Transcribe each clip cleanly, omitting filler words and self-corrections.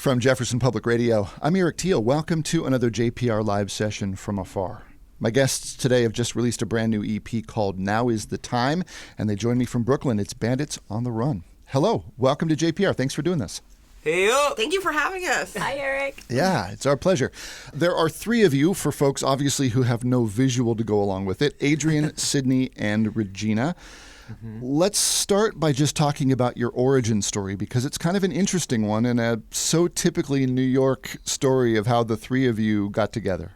From Jefferson Public Radio, I'm Eric Teal. Welcome to another JPR Live session from afar. My guests today have just released a brand new EP called Now Is the Time, and they join me from Brooklyn. It's Bandits on the Run. Hello, welcome to JPR. Thanks for doing this. Hey, yo. Thank you for having us. Hi, Eric. Yeah, it's our pleasure. There are three of you, for folks obviously who have no visual to go along with it: Adrian, Sydney, and Regina. Let's start by just talking about your origin story, because it's kind of an interesting one and a so typically New York story of how the three of you got together.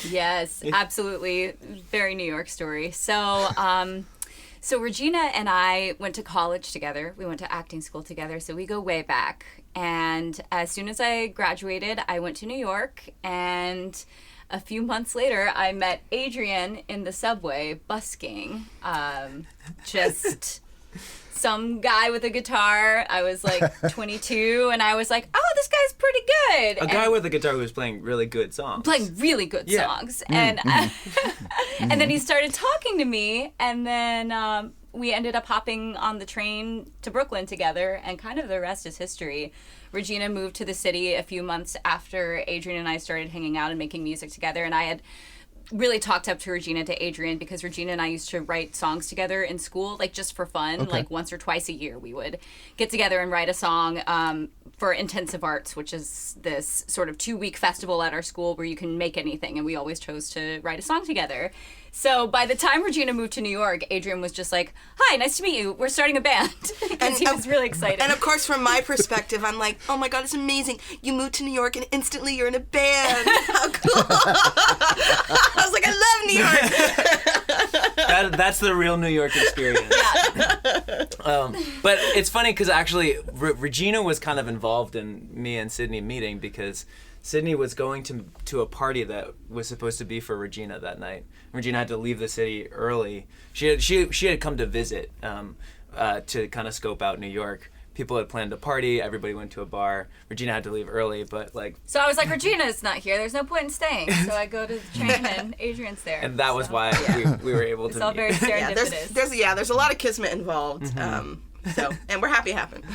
Yes, absolutely. Very New York story. So Regina and I went to college together. We went to acting school together, so we go way back. And as soon as I graduated, I went to New York, and a few months later, I met Adrian in the subway busking. Just some guy with a guitar. I was like 22, and I was like, oh, this guy's pretty good. A guy with a guitar who was playing really good songs. Playing really good songs. And and then he started talking to me, and then we ended up hopping on the train to Brooklyn together, and kind of the rest is history. Regina moved to the city a few months after Adrian and I started hanging out and making music together, and I had really talked up to Regina to Adrian because Regina and I used to write songs together in school, like just for fun. Okay. Like once or twice a year we would get together and write a song for Intensive Arts, which is this sort of 2-week festival at our school where you can make anything, and we always chose to write a song together. So by the time Regina moved to New York, Adrian was just like, hi, nice to meet you. We're starting a band. And he was really excited. And of course, from my perspective, I'm like, oh my God, it's amazing. You moved to New York and instantly you're in a band. How cool. I was like, I love New York. That's the real New York experience. Yeah. But it's funny because actually Regina was kind of involved in me and Sydney meeting because Sydney was going to a party that was supposed to be for Regina that night. Regina had to leave the city early. She had come to visit to kind of scope out New York. People had planned a party. Everybody went to a bar. Regina had to leave early, but like. So I was like, Regina's not here. There's no point in staying. So I go to the train and Adrian's there. And that was why we were able to. It's all very serendipitous. There's a lot of kismet involved. And we're happy it happened.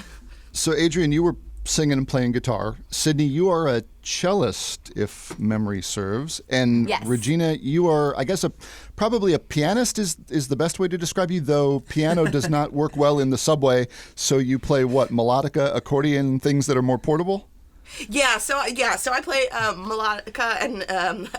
So Adrian, you were singing and playing guitar. Sydney, you are a cellist, if memory serves. And yes. Regina, you are, I guess, probably a pianist is the best way to describe you, though piano does not work well in the subway. So you play what, melodica, accordion, things that are more portable? Yeah, so I play melodica and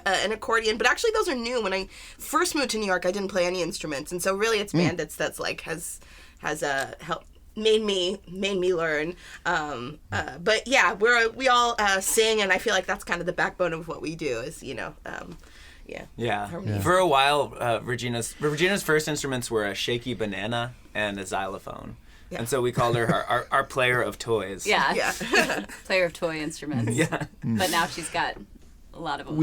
an accordion, but actually those are new. When I first moved to New York, I didn't play any instruments, and so really it's Bandits that's like has helped. Made me learn, but yeah, we all sing, and I feel like that's kind of the backbone of what we do. Is Yeah. For a while, Regina's first instruments were a shaky banana and a xylophone, and so we called her our player of toys. Yeah. Player of toy instruments. Yeah, but now she's got a lot of them.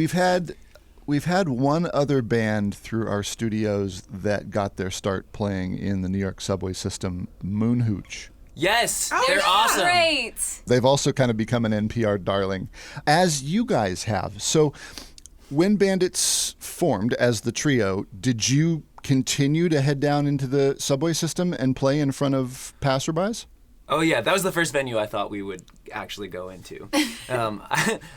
We've had one other band through our studios that got their start playing in the New York subway system, Moon Hooch. Yes, oh, they're yeah. awesome. Great. They've also kind of become an NPR darling, as you guys have. So when Bandits formed as the trio, did you continue to head down into the subway system and play in front of passerbys? Oh yeah, that was the first venue I thought we would actually go into.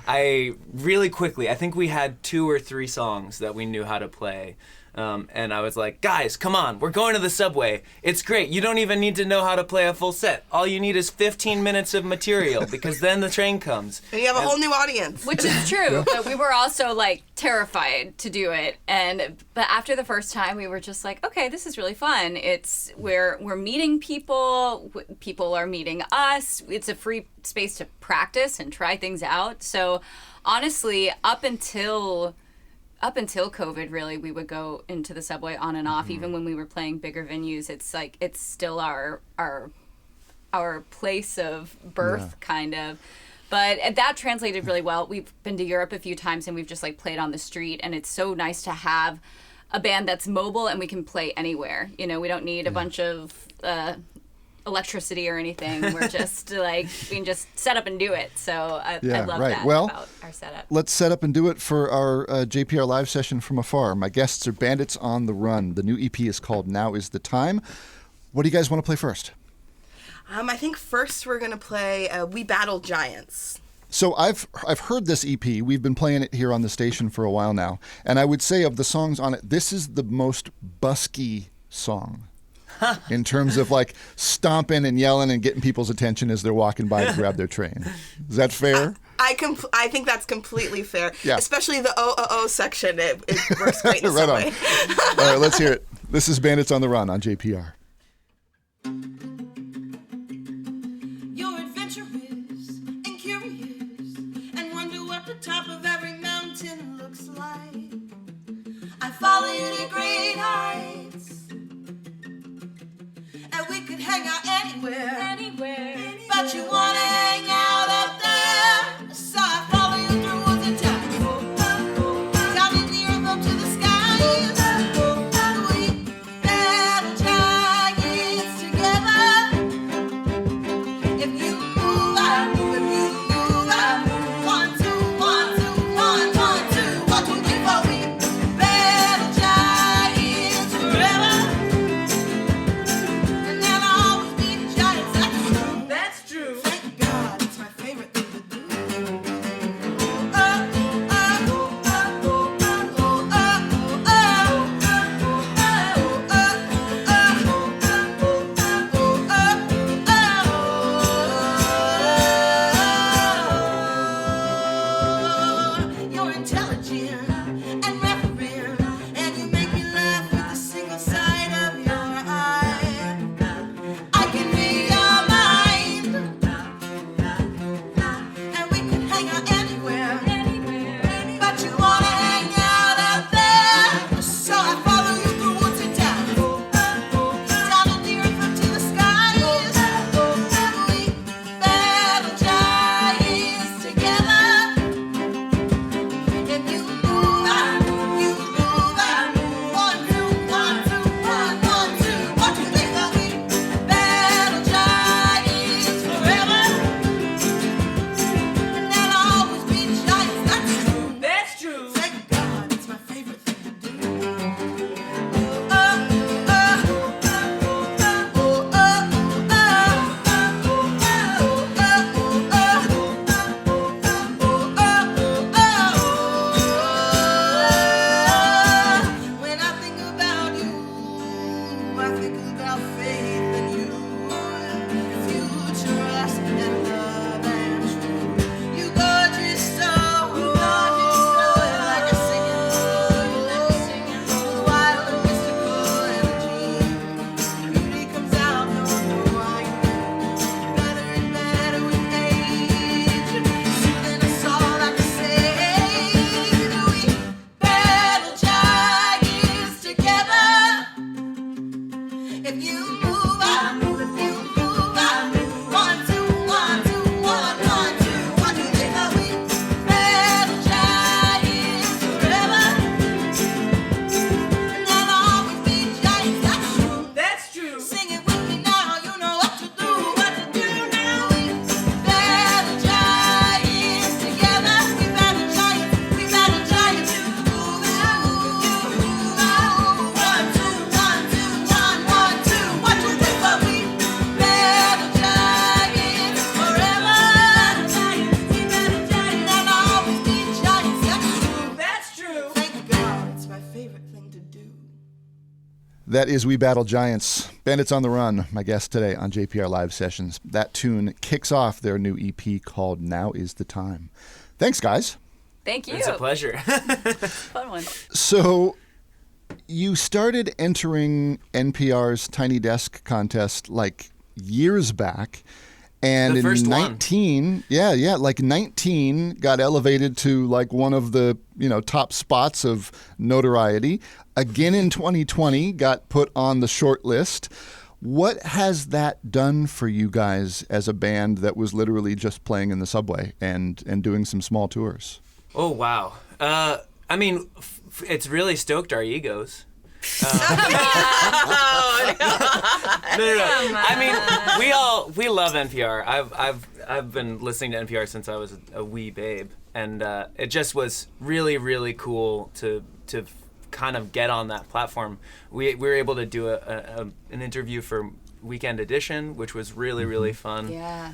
I really quickly, I think we had 2 or 3 songs that we knew how to play. And I was like, guys, come on, we're going to the subway. It's great. You don't even need to know how to play a full set. All you need is 15 minutes of material because then the train comes. And you have a whole new audience. Which is true, but we were also like terrified to do it. But after the first time, we were just like, okay, this is really fun. We're meeting people. People are meeting us. It's a free space to practice and try things out. So honestly, up until COVID, really, we would go into the subway on and off. Even when we were playing bigger venues, it's still our place of birth, kind of. But that translated really well. We've been to Europe a few times, and we've just like played on the street, and it's so nice to have a band that's mobile and we can play anywhere. You know, we don't need a bunch of electricity or anything. We're just like, we can just set up and do it. So I love that about our setup. Let's set up and do it for our JPR live session from afar. My guests are Bandits on the Run. The new EP is called Now Is the Time. What do you guys want to play first? I think first we're gonna play We Battle Giants. So I've heard this EP. We've been playing it here on the station for a while now, and I would say of the songs on it, this is the most busky song in terms of like stomping and yelling and getting people's attention as they're walking by to grab their train. Is that fair? I think that's completely fair. Yeah. Especially the oh section. It works great in Right some on. way. All right, let's hear it. This is Bandits on the Run on JPR. You're adventurous and curious and wonder what the top of every mountain looks like. I follow you to great heights, and we could hang out anywhere. But you wanna hang out up there, so I follow you through woods and towns, down in the earth up to the skies. We battle giants together. If you move, I move. If you move, I move. 1, 2, 1, 2, 1, 1, 2, 1, 2, 3, 4. We battle giants forever, and there'll always be giants. That's true. Thank God, it's my favorite thing to do. You're intelligent and reverent, and you make me laugh with a single sight of your eye. I can read your mind, and we could hang out anywhere. But you wanna hang out out there, so I follow you through woods and towns, down in the earth up to the skies. We battle giants together. If you move, I move. You move, I move. 1, 2, 1, 2, 1, 1, 2, 1, 2, 3, 4. We battle giants forever, and there'll always be giants. That's true. Thank God, it's my favorite thing to do. When I think about you, I think about faith in you, future us and love and truth. You gorgeous soul, like a singing bird, wild and mystical energy. Beauty comes out, no wine, better and better with age, soothing us all like a sage. We battle giants together. If you move, I move. If you move, I move. 1, 2, 1, 2, 1, 1, 2, 1, 2, 3, 4. We battle giants forever, and there'll always be giants. That's true. Sing it with me now. You know what to do. What to do now? We battle giants together. We battle giants. We battle giants. Move, I move. You move, I move. 1, 2, 1, 2, 1, 1, 2, 1, 2, 3, 4. We battle giants forever. We battle giants. And there'll always be giants. That's true. Thank God, it's my favorite thing to do. That is We Battle Giants. Bandits on the Run, my guest today on JPR Live Sessions. That tune kicks off their new EP called Now Is the Time. Thanks, guys. Thank you. It's a pleasure. Fun one. So you started entering NPR's Tiny Desk contest like years back. And The in first one. 19, like 19 got elevated to like one of the, top spots of notoriety. Again in 2020 got put on the short list. What has that done for you guys as a band that was literally just playing in the subway and doing some small tours? Oh, wow. I mean, it's really stoked our egos. No. I mean, we love NPR. I've been listening to NPR since I was a wee babe, and it just was really, really cool to kind of get on that platform. We were able to do an interview weekend edition, which was really fun. Yeah.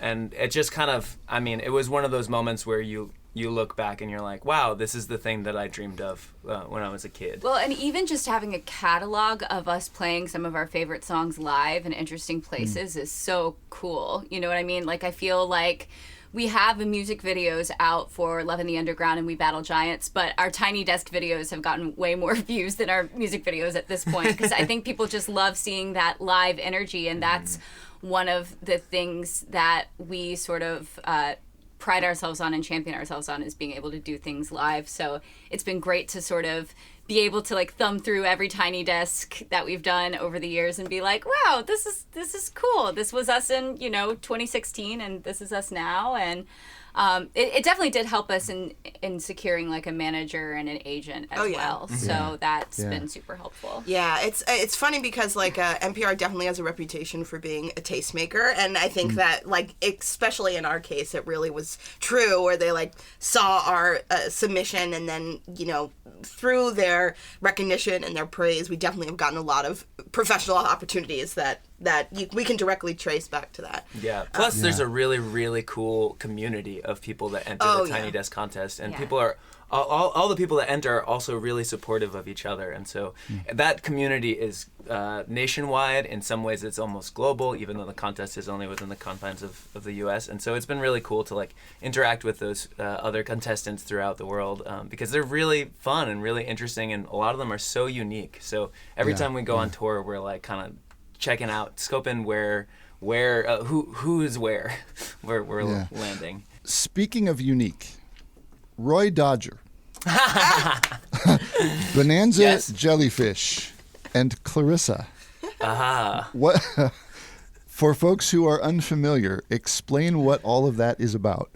And it just kind of, I mean, it was one of those moments where you look back and you're like, wow, this is the thing that I dreamed of when I was a kid. Well, and even just having a catalog of us playing some of our favorite songs live in interesting places is so cool. You know what I mean? Like, I feel like we have the music videos out for Love in the Underground and We Battle Giants, but our Tiny Desk videos have gotten way more views than our music videos at this point, because I think people just love seeing that live energy, and that's one of the things that we sort of pride ourselves on and champion ourselves on, is being able to do things live. So it's been great to sort of be able to like thumb through every Tiny Desk that we've done over the years and be like, wow, this is cool. This was us in 2016, and this is us now. And it definitely did help us in securing like a manager and an agent as well. So that's been super helpful. Yeah, it's funny because like NPR definitely has a reputation for being a tastemaker, and I think that like especially in our case it really was true, where they like saw our submission, and then through their recognition and their praise, we definitely have gotten a lot of professional opportunities that we can directly trace back to that. Yeah. Plus, there's a really cool community of people that enter the Tiny Desk contest, and people are all the people that enter are also really supportive of each other, and so that community is nationwide. In some ways, it's almost global, even though the contest is only within the confines of the U.S. And so it's been really cool to like interact with those other contestants throughout the world, because they're really fun and really interesting, and a lot of them are so unique. So every time we go on tour, we're like kind of checking out, scoping who's where we're landing. Speaking of unique, Roy Dodger, Bonanza Jellyfish, and Clarissa. What? For folks who are unfamiliar, explain what all of that is about.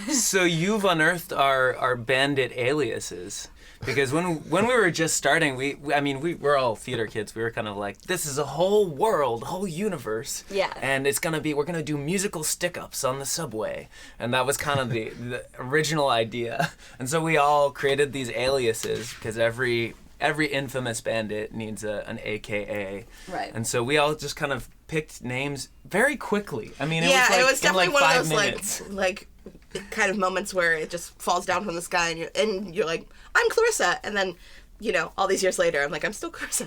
So you've unearthed our bandit aliases. Because when we were just starting, we're all theater kids. We were kind of like, this is a whole world, a whole universe. Yeah. And we're going to do musical stick-ups on the subway. And that was kind of the original idea. And so we all created these aliases, because every infamous bandit needs an AKA. Right. And so we all just kind of picked names very quickly. I mean, it was definitely one of those like kind of moments where it just falls down from the sky, and you're like, I'm Clarissa, and then all these years later, I'm like, I'm still Clarissa.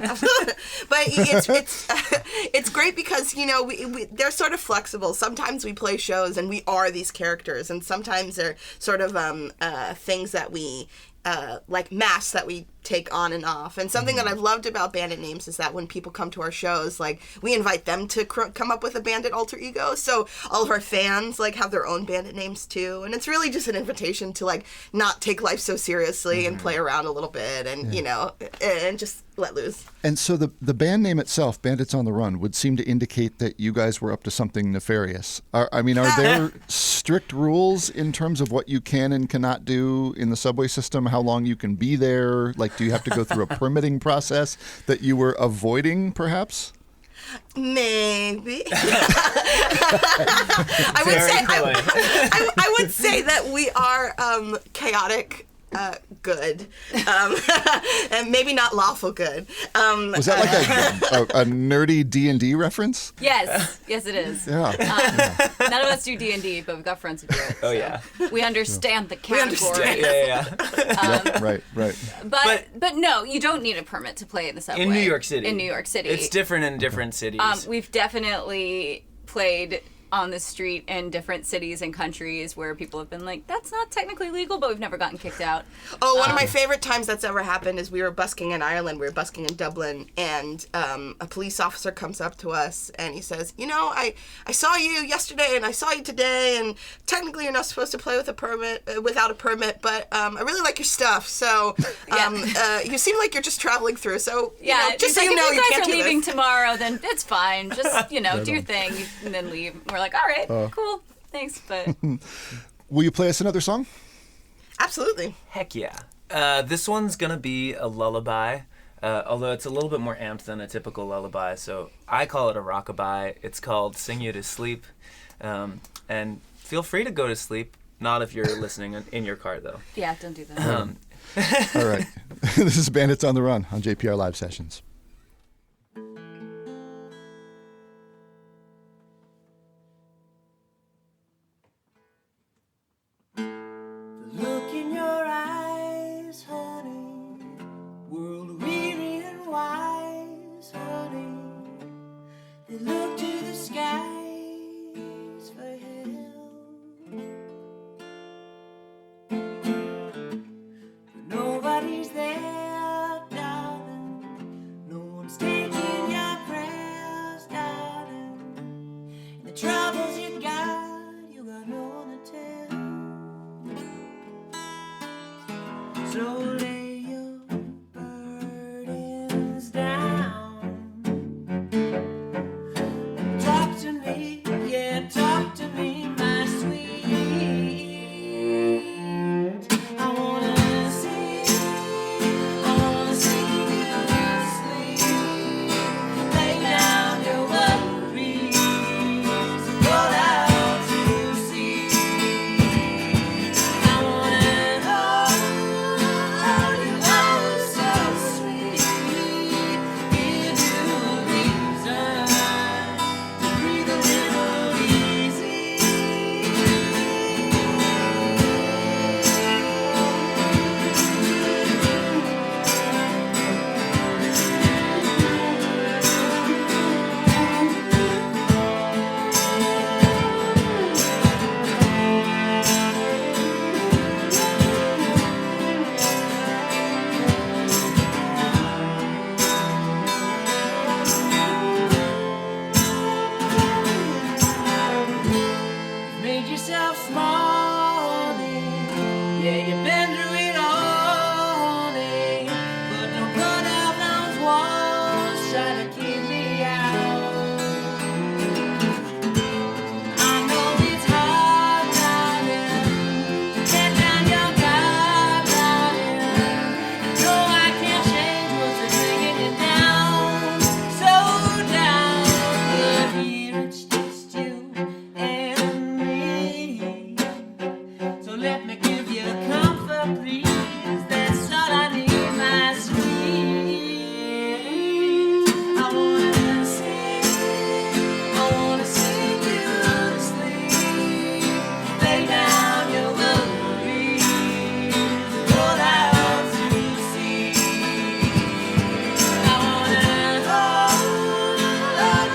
But it's great because they're sort of flexible. Sometimes we play shows and we are these characters, and sometimes they're sort of things that we like masks that we take on and off. And something that I've loved about bandit names is that when people come to our shows, like, we invite them to come up with a bandit alter ego. So all of our fans like have their own bandit names too, and it's really just an invitation to like not take life so seriously and play around a little bit, and and just let loose. And so the band name itself, Bandits on the Run, would seem to indicate that you guys were up to something nefarious. Are there strict rules in terms of what you can and cannot do in the subway system? How long you can be there? Like, do you have to go through a permitting process that you were avoiding, perhaps? Maybe. I would say that we are chaotic. Good, and maybe not lawful good. Was that like a nerdy D&D reference? Yes, it is. Yeah. None of us do D&D, but we've got friends who do it. Oh, yeah. We understand the category. Yeah. Right. But no, you don't need a permit to play in the subway. In New York City. It's different in different cities. We've definitely played on the street in different cities and countries where people have been like, that's not technically legal, but we've never gotten kicked out. Oh, one of my favorite times that's ever happened is we were busking in Ireland. We were busking in Dublin, and a police officer comes up to us and he says, I saw you yesterday and I saw you today, and technically you're not supposed to play without a permit, but I really like your stuff. So you seem like you're just traveling through. So just so you know, you can't do this. If you guys are leaving tomorrow, then it's fine. Just do your thing and then leave. We're like, all right, cool, thanks, but... Will you play us another song? Absolutely. Heck yeah. This one's going to be a lullaby, although it's a little bit more amped than a typical lullaby, so I call it a rockabye. It's called Sing You to Sleep, and feel free to go to sleep, not if you're listening in your car, though. Yeah, don't do that. All right. This is Bandits on the Run on JPR Live Sessions. So lay your burdens down. Talk to me, yeah, talk to me, my sweet. I wanna sing you to sleep. Lay down your worries, roll out to sea. I wanna hold you oh so sweet. Give you a reason to breathe a little easy. Made yourself small, yeah, you've been through it all, but don't put up those walls, try to keep me out. I know it's hard, darling, to get down your guard, darling. No, I can't change what's bringing you down, so down, but here it's just you and me. So let me give you comfort, please. That's all I need, my sweet. I wanna sing you to sleep. Lay down your worries, roll out to sea. I wanna hold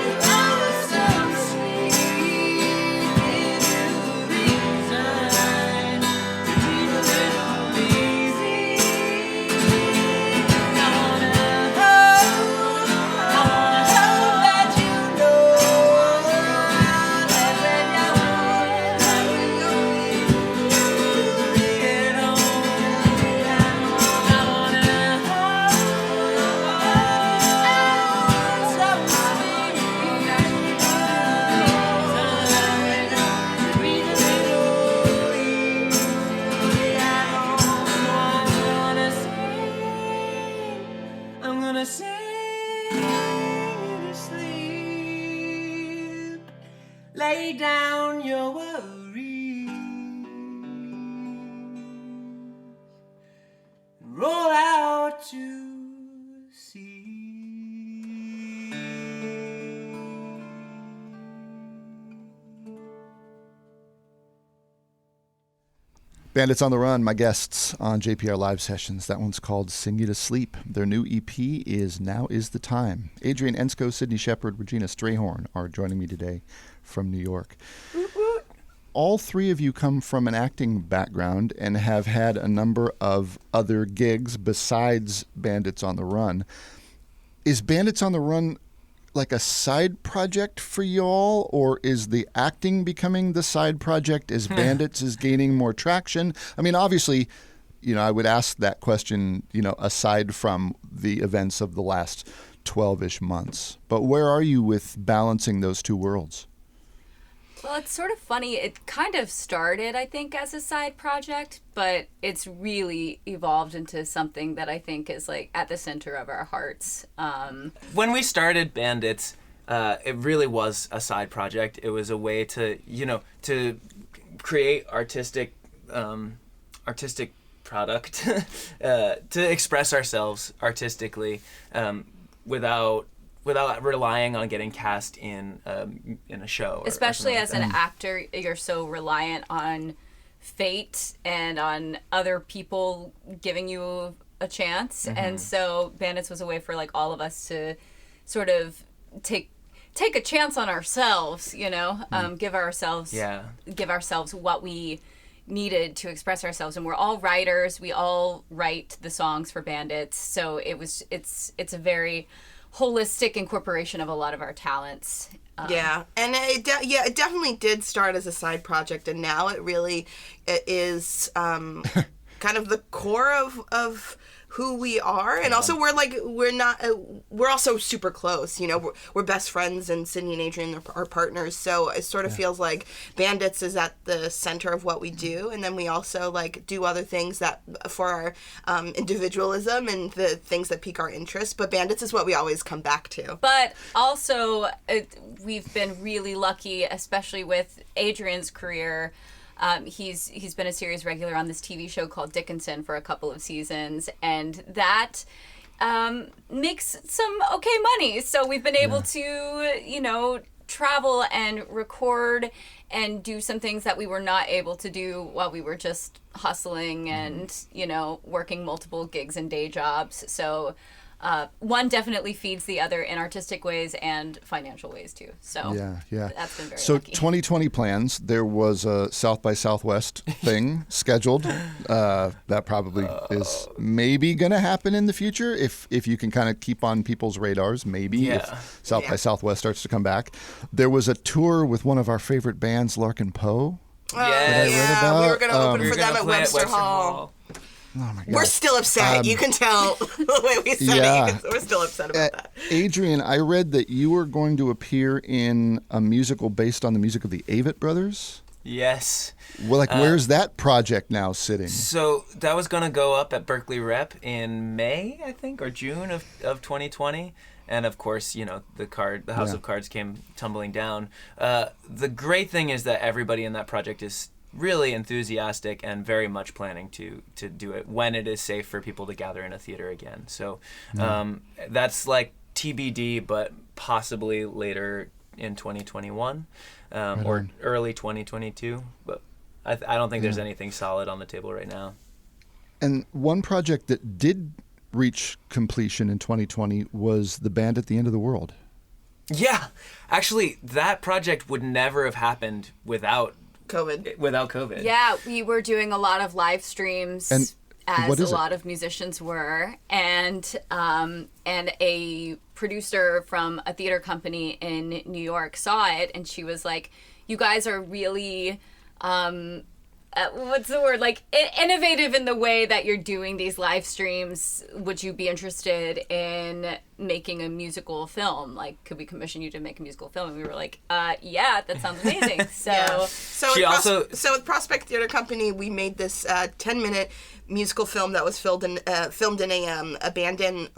you oh so sweet. Give you reason to breathe a little easy. I wanna let you know that when you're get on. I wanna hold so sweet. Breathe a little easy. I'm gonna sing you to sleep. Lay down your worries. Roll out to sea. Bandits on the Run, my guests on JPR Live Sessions. That one's called Sing You to Sleep. Their new EP is Now Is the Time. Adrian Ensko, Sydney Shepherd, Regina Strayhorn are joining me today from New York. All three of you come from an acting background and have had a number of other gigs besides Bandits on the Run. Is Bandits on the Run like a side project for y'all, or is the acting becoming the side project as Bandits is gaining more traction? I mean, obviously, I would ask that question, aside from the events of the last 12-ish months. But where are you with balancing those two worlds? Well, it's sort of funny. It kind of started, I think, as a side project, but it's really evolved into something that I think is like at the center of our hearts. When we started Bandits, it really was a side project. It was a way to, to create artistic product, to express ourselves artistically, without relying on getting cast in a show. Especially as an that. actor, you're so reliant on fate and on other people giving you a chance. Mm-hmm. And so Bandits was a way for like all of us to sort of take a chance on ourselves, give ourselves what we needed to express ourselves. And we're all writers. We all write the songs for Bandits. So it's a very holistic incorporation of a lot of our talents. Yeah, and it definitely did start as a side project, and now it really is kind kind of the core of who we are, and also we're also super close. You know, we're best friends, and Sydney and Adrian are partners. So it sort of feels like Bandits is at the center of what we do, and then we also like do other things that for our individualism and the things that pique our interest. But Bandits is what we always come back to. But also, we've been really lucky, especially with Adrian's career. He's been a series regular on this TV show called Dickinson for a couple of seasons, and that makes some okay money. So we've been able to, travel and record and do some things that we were not able to do while we were just hustling and, working multiple gigs and day jobs. So one definitely feeds the other in artistic ways and financial ways too. So that's been very lucky. 2020 plans. There was a South by Southwest thing scheduled. That probably is maybe going to happen in the future if you can kind of keep on people's radars. Maybe if South by Southwest starts to come back. There was a tour with one of our favorite bands, Larkin Poe. Yeah, we were going to open for them at Webster Hall. Oh my God. We're still upset. You can tell the way we said it. We're still upset about that. Adrian, I read that you were going to appear in a musical based on the music of the Avett Brothers. Yes. Well, where's that project now sitting? So that was going to go up at Berkeley Rep in May, I think, or June of 2020. And of course, the House of Cards came tumbling down. The great thing is that everybody in that project is really enthusiastic and very much planning to do it when it is safe for people to gather in a theater again. So that's like TBD, but possibly later in 2021 or early 2022. But I don't think there's anything solid on the table right now. And one project that did reach completion in 2020 was The Band at the End of the World. Yeah. Actually, that project would never have happened without COVID. Yeah, we were doing a lot of live streams, as a lot of musicians were, and a producer from a theater company in New York saw it, and she was like, "You guys are really." What's the word? Like innovative in the way that you're doing these live streams. Would you be interested in making a musical film? Like, could we commission you to make a musical film? And we were like, yeah, that sounds amazing. So, so with Prospect Theater Company, we made this 10-minute musical film that was filmed in a abandoned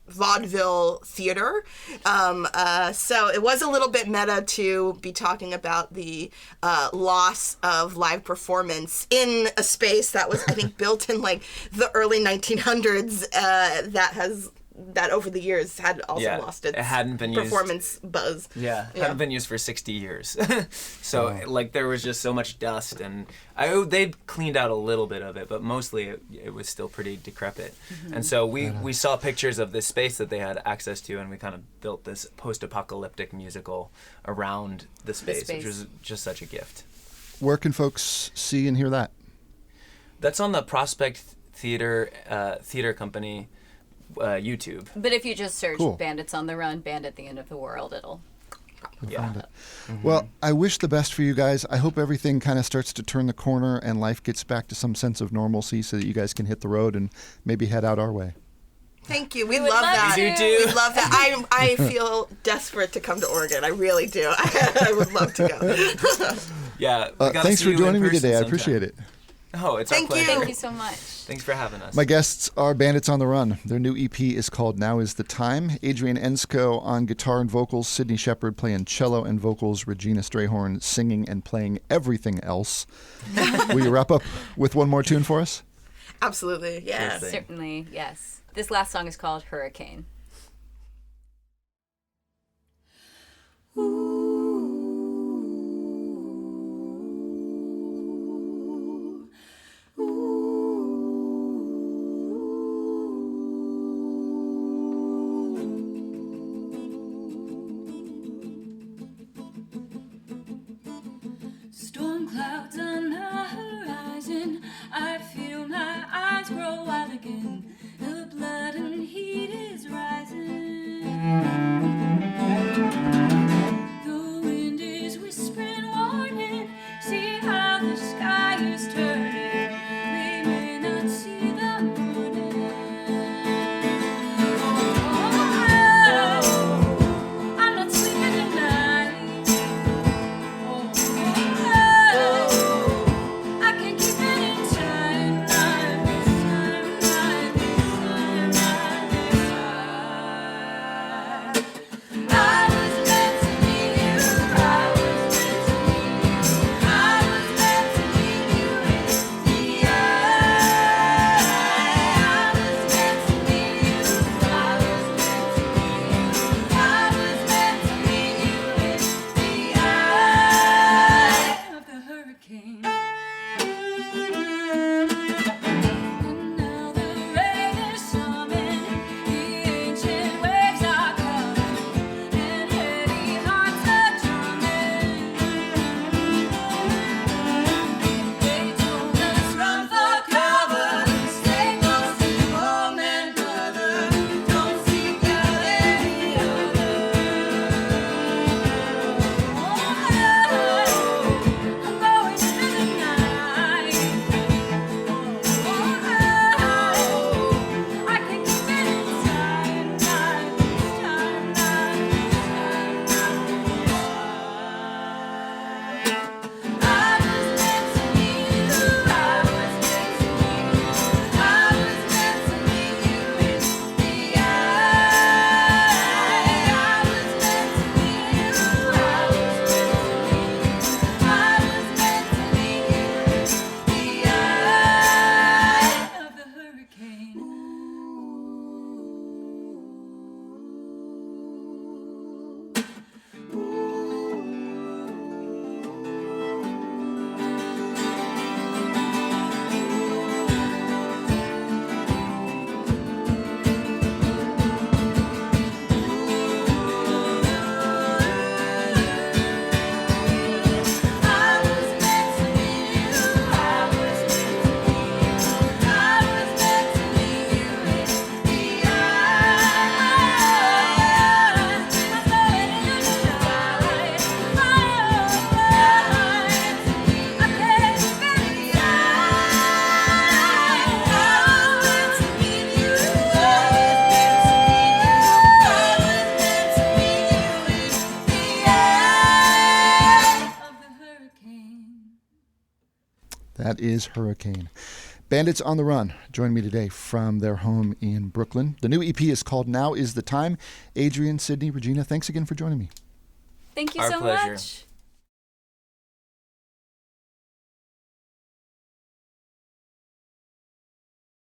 vaudeville theater. So it was a little bit meta to be talking about the loss of live performance in a space that was, I think, built in like the early 1900s that over the years had also lost its performance buzz. Yeah, hadn't been used for 60 years. So there was just so much dust, and they'd cleaned out a little bit of it, but mostly it was still pretty decrepit. Mm-hmm. And so we saw pictures of this space that they had access to, and we kind of built this post-apocalyptic musical around the space, which was just such a gift. Where can folks see and hear that? That's on the Prospect Theater Company YouTube. But if you just search Bandits on the Run, Band at the End of the World, it'll find it. Mm-hmm. Well, I wish the best for you guys. I hope everything kind of starts to turn the corner and life gets back to some sense of normalcy so that you guys can hit the road and maybe head out our way. Thank you. We love that. We do. We love that. I feel desperate to come to Oregon. I really do. I would love to go. Yeah. Thanks for joining me today. I appreciate it. Oh, it's our pleasure. Thank you so much. Thanks for having us. My guests are Bandits on the Run. Their new EP is called Now Is the Time. Adrian Ensko on guitar and vocals, Sydney Shepherd playing cello and vocals, Regina Strayhorn singing and playing everything else. Will you wrap up with one more tune for us? Absolutely, yes. Certainly, yes. This last song is called Hurricane. Storm clouds on the horizon, I feel my eyes grow wild again. The blood and heat is rising. That is Hurricane. Bandits on the Run join me today from their home in Brooklyn. The new EP is called Now Is the Time. Adrian, Sydney, Regina, thanks again for joining me. Thank you Our so pleasure. much.